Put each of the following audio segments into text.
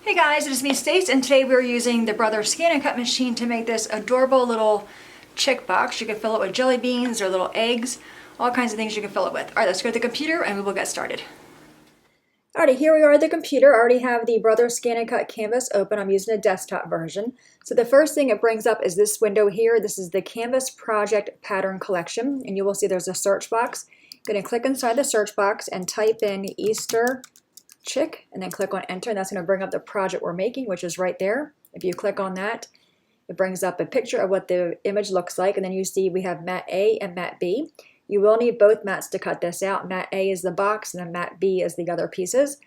Hey guys, it is me Stace, and today we're using the Brothers Scan and Cut machine to make this adorable little chick box. You can fill it with jelly beans or little eggs, all kinds of things you can fill it with. Alright, let's go to the computer and we will get started. Alrighty, here we are at the computer. I already have the Brothers Scan and Cut canvas open. I'm using a desktop version. So the first thing it brings up is this window here. This is the Canvas Project Pattern Collection, and you will see there's a search box. I'm going to click inside the search box and type in Easter chick and then click on enter, and that's going to bring up the project we're making, which is right there. If you click on that, it brings up a picture of what the image looks like, and then you see we have mat A and mat B. You will need both mats to cut this out. Mat A is the box and then mat B is the other pieces.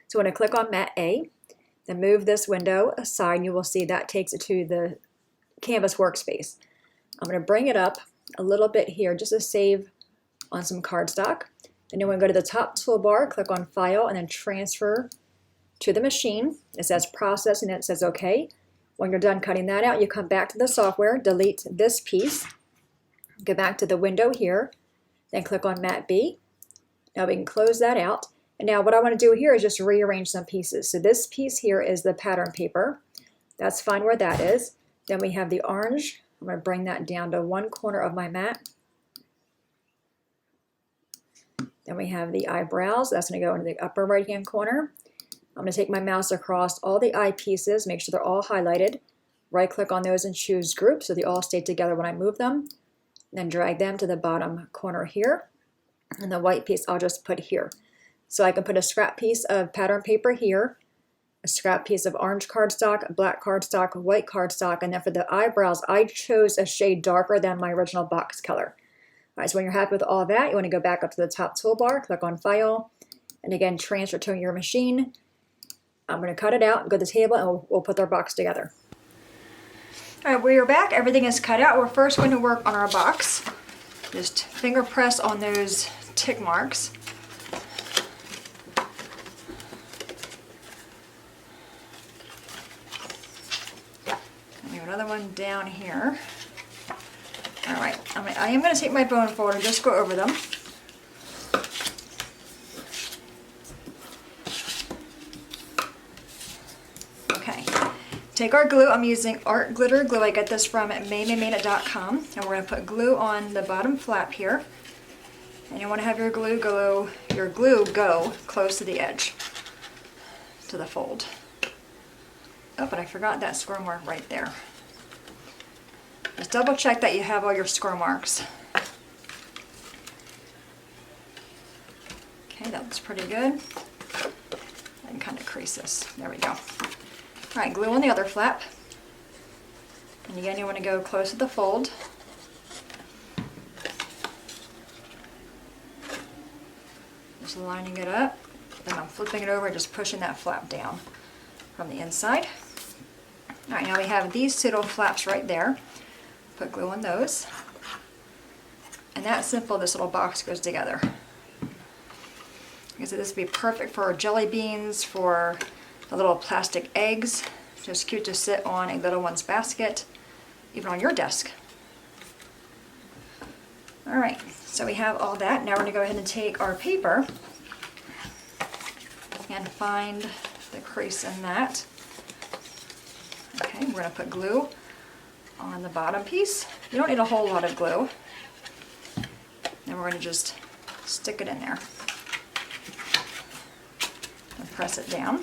So when I click on mat A, then move this window aside, and you will see that takes it to the Canvas workspace. I'm going to bring it up a little bit here just to save on some cardstock. Then you want to go to the top toolbar, click on File, and then Transfer to the machine. It says Process, and it says OK. When you're done cutting that out, you come back to the software, delete this piece, go back to the window here, then click on Mat B. Now we can close that out. And now what I want to do here is just rearrange some pieces. So this piece here is the pattern paper. That's fine where that is. Then we have the orange. I'm going to bring that down to one corner of my mat. Then we have the eyebrows. That's going to go into the upper right hand corner. I'm going to take my mouse across all the eye pieces, make sure they're all highlighted. Right click on those and choose group so they all stay together when I move them. Then drag them to the bottom corner here. And the white piece I'll just put here. So I can put a scrap piece of pattern paper here, a scrap piece of orange cardstock, black cardstock, white cardstock, and then for the eyebrows I chose a shade darker than my original box color. Alright, so when you're happy with all that, you want to go back up to the top toolbar, click on File, and again transfer to your machine. I'm going to cut it out, go to the table, and we'll put our box together. Alright, we are back. Everything is cut out. We're first going to work on our box. Just finger press on those tick marks. And we have another one down here. Alright, I am going to take my bone folder and just go over them. Okay, take our glue. I'm using Art Glitter Glue. I get this from maymade.com. And we're going to put glue on the bottom flap here. And you want to have your glue go close to the edge, to the fold. Oh, but I forgot that score mark right there. Just double check that you have all your score marks. Okay, that looks pretty good. I can kind of crease this. There we go. All right, glue on the other flap. And again, you want to go close to the fold. Just lining it up. Then I'm flipping it over and just pushing that flap down from the inside. All right, now we have these two little flaps right there. Put glue on those. And that's simple, this little box goes together. Because this would be perfect for jelly beans, for the little plastic eggs. Just cute to sit on a little one's basket, even on your desk. Alright, so we have all that. Now we're going to go ahead and take our paper and find the crease in that. Okay, we're going to put glue on the bottom piece. You don't need a whole lot of glue. Then we're going to just stick it in there and press it down.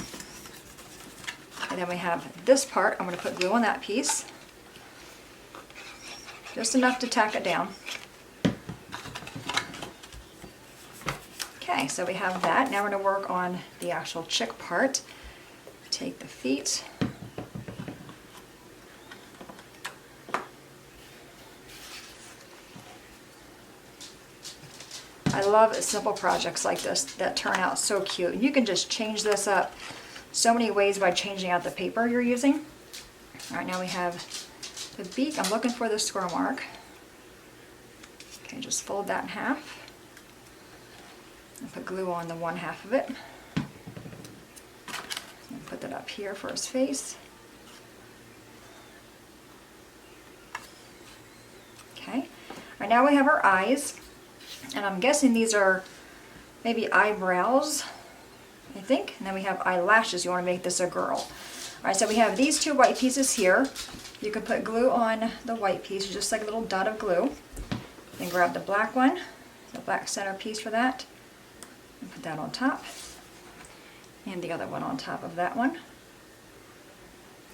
And then we have this part. I'm going to put glue on that piece. Just enough to tack it down. Okay, so we have that. Now we're going to work on the actual chick part. Take the feet. I love simple projects like this that turn out so cute. You can just change this up so many ways by changing out the paper you're using. All right, now we have the beak. I'm looking for the score mark. Okay, just fold that in half and put glue on the one half of it. And put that up here for his face. Okay, all right, now we have our eyes. And I'm guessing these are maybe eyebrows. I think. And then we have eyelashes. You want to make this a girl. All right, so we have these 2 white pieces here. You can put glue on the white piece, just like a little dot of glue. Then grab the black one, the black center piece for that, and put that on top. And the other one on top of that one.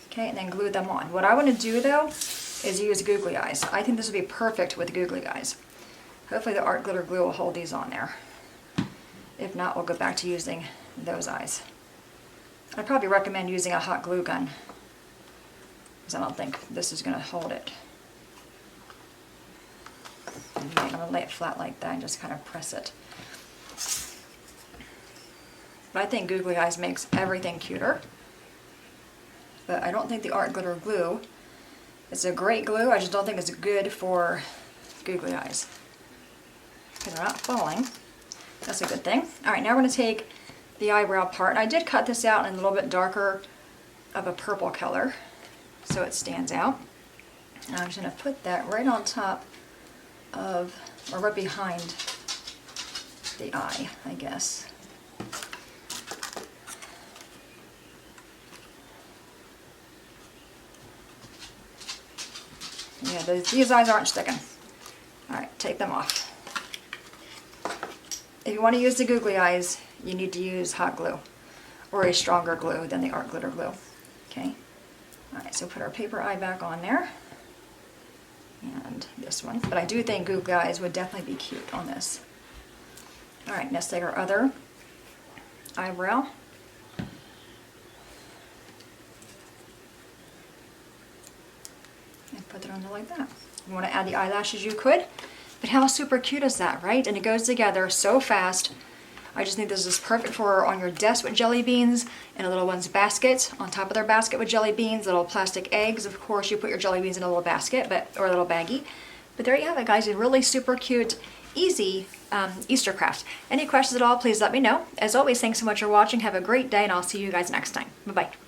Okay, and then glue them on. What I want to do though is use googly eyes. I think this would be perfect with googly eyes. Hopefully the art glitter glue will hold these on there. If not, we'll go back to using those eyes. I'd probably recommend using a hot glue gun, because I don't think this is going to hold it. And I'm going to lay it flat like that and just kind of press it. But I think googly eyes makes everything cuter. But I don't think the art glitter glue is a great glue. I just don't think it's good for googly eyes. Because they're not falling. That's a good thing. Alright, now we're going to take the eyebrow part. And I did cut this out in a little bit darker of a purple color, so it stands out. And I'm just going to put that right on top of, or right behind the eye, I guess. Yeah, these eyes aren't sticking. Alright, take them off. If you want to use the googly eyes, you need to use hot glue, or a stronger glue than the art glitter glue. Okay. Alright, so put our paper eye back on there. And this one. But I do think googly eyes would definitely be cute on this. Alright, let's take our other eyebrow. And put it on there like that. If you want to add the eyelashes, you could. But how super cute is that, right? And it goes together so fast. I just think this is perfect for on your desk with jelly beans, in a little one's basket, on top of their basket with jelly beans, little plastic eggs. Of course, you put your jelly beans in a little basket, or a little baggie. But there you have it, guys. A really super cute, easy Easter craft. Any questions at all, please let me know. As always, thanks so much for watching. Have a great day, and I'll see you guys next time. Bye-bye.